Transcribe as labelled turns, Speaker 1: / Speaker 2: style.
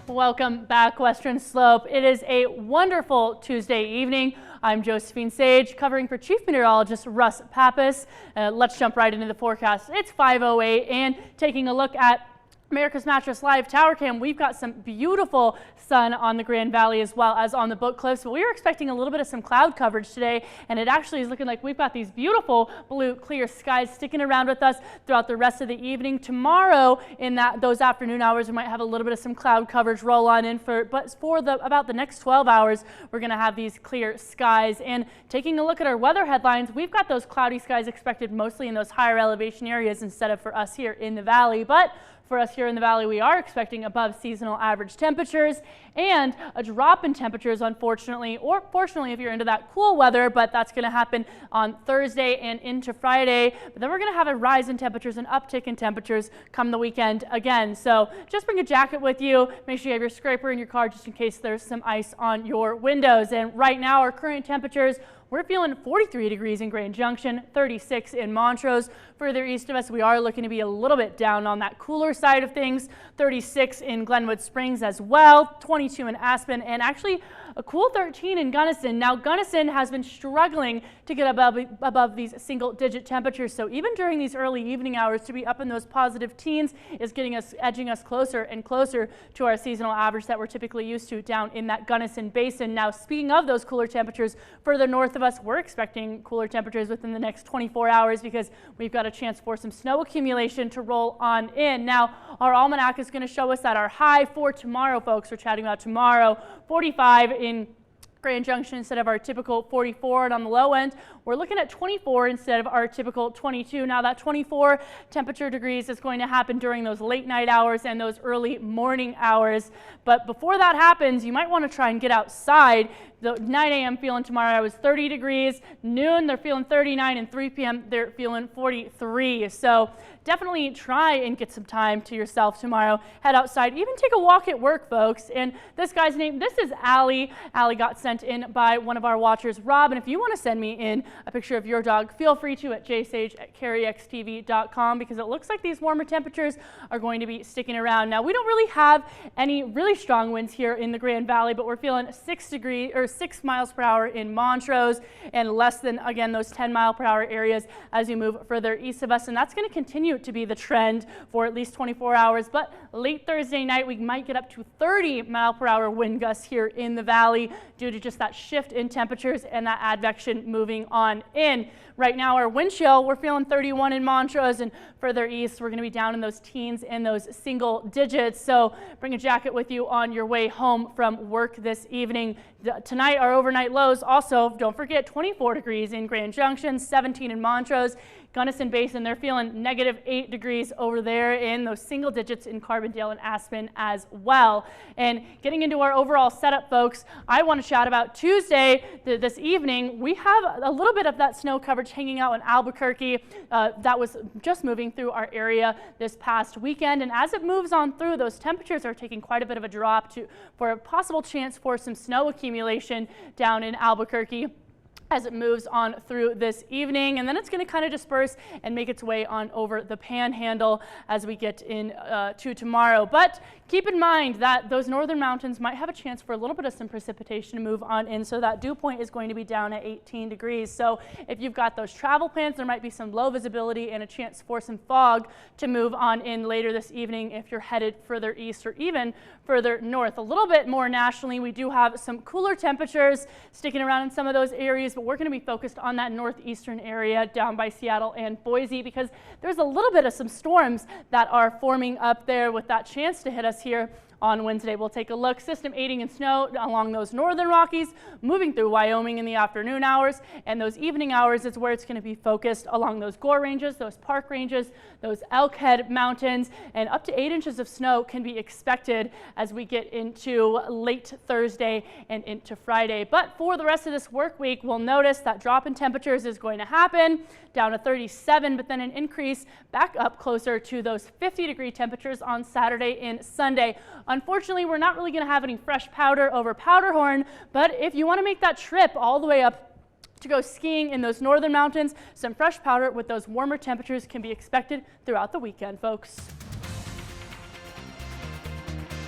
Speaker 1: Welcome back, Western Slope. It is a wonderful Tuesday evening. I'm Josephine Sage, covering for Chief Meteorologist Russ Pappas. Let's jump right into the forecast. It's 5:08, and taking a look at America's Mattress Live Tower Cam, we've got some beautiful sun on the Grand Valley as well as on the Book Cliffs, but we are expecting a little bit of some cloud coverage today, and it actually is looking like we've got these beautiful blue clear skies sticking around with us throughout the rest of the evening. Tomorrow in those afternoon hours, we might have a little bit of some cloud coverage roll on in, but for about the next 12 hours, we're going to have these clear skies. And taking a look at our weather headlines, we've got those cloudy skies expected mostly in those higher elevation areas instead of for us here in the valley. But for us here in the valley, we are expecting above seasonal average temperatures and a drop in temperatures, unfortunately, or fortunately if you're into that cool weather, but that's going to happen on Thursday and into Friday. But then we're going to have a rise in temperatures, an uptick in temperatures come the weekend again. So just bring a jacket with you. Make sure you have your scraper in your car just in case there's some ice on your windows. And right now, our current temperatures, we're feeling 43 degrees in Grand Junction, 36 in Montrose. Further east of us, we are looking to be a little bit down on that cooler side of things. 36 in Glenwood Springs as well, 22 in Aspen, and actually a cool 13 in Gunnison. Now, Gunnison has been struggling to get above these single-digit temperatures, so even during these early evening hours, to be up in those positive teens is edging us closer and closer to our seasonal average that we're typically used to down in that Gunnison Basin. Now, speaking of those cooler temperatures, further north of us, we're expecting cooler temperatures within the next 24 hours because we've got a chance for some snow accumulation to roll on in. Now, our almanac is going to show us that our high for tomorrow, folks, we're chatting about tomorrow, 45 in Grand Junction instead of our typical 44, and on the low end, we're looking at 24 instead of our typical 22. Now, that 24 temperature degrees is going to happen during those late night hours and those early morning hours. But before that happens, you might want to try and get outside. The 9 a.m. feeling tomorrow was 30 degrees. Noon, they're feeling 39, and 3 p.m. they're feeling 43. So definitely try and get some time to yourself tomorrow. Head outside, even take a walk at work, folks. And this guy's name, this is Allie. Allie got sent in by one of our watchers, Rob. And if you want to send me in a picture of your dog, feel free to at jsage@carryxtv.com, because it looks like these warmer temperatures are going to be sticking around. Now, we don't really have any really strong winds here in the Grand Valley, but we're feeling 6 miles per hour in Montrose and less than, again, those 10 mile per hour areas as you move further east of us. And that's going to continue to be the trend for at least 24 hours. But late Thursday night, we might get up to 30 mile per hour wind gusts here in the valley due to just that shift in temperatures and that advection moving on in. Right now, our wind chill, we're feeling 31 in Montrose, and further east, we're going to be down in those teens and those single digits. So bring a jacket with you on your way home from work this evening. Tonight, our overnight lows also, don't forget, 24 degrees in Grand Junction, 17 in Montrose. Gunnison Basin, they're feeling -8 degrees over there in those single digits in Carbondale and Aspen as well. And getting into our overall setup, folks, I want to chat about Tuesday this evening. We have a little bit of that snow coverage hanging out in Albuquerque that was just moving through our area this past weekend. And as it moves on through, those temperatures are taking quite a bit of a drop for a possible chance for some snow accumulation down in Albuquerque as it moves on through this evening, and then it's going to kind of disperse and make its way on over the Panhandle as we get in to tomorrow. But keep in mind that those northern mountains might have a chance for a little bit of some precipitation to move on in, so that dew point is going to be down at 18 degrees. So if you've got those travel plans, there might be some low visibility and a chance for some fog to move on in later this evening if you're headed further east or even further north. A little bit more nationally, we do have some cooler temperatures sticking around in some of those areas, but we're going to be focused on that northeastern area down by Seattle and Boise, because there's a little bit of some storms that are forming up there with that chance to hit us here on Wednesday. We'll take a look. System aiding in snow along those northern Rockies, moving through Wyoming in the afternoon hours, and those evening hours is where it's going to be focused along those Gore ranges, those Park ranges, those Elkhead mountains, and up to 8 inches of snow can be expected as we get into late Thursday and into Friday. But for the rest of this work week, we'll notice that drop in temperatures is going to happen down to 37, but then an increase back up closer to those 50-degree temperatures on Saturday and Sunday. Unfortunately, we're not really going to have any fresh powder over Powderhorn, but if you want to make that trip all the way up to go skiing in those northern mountains, some fresh powder with those warmer temperatures can be expected throughout the weekend, folks.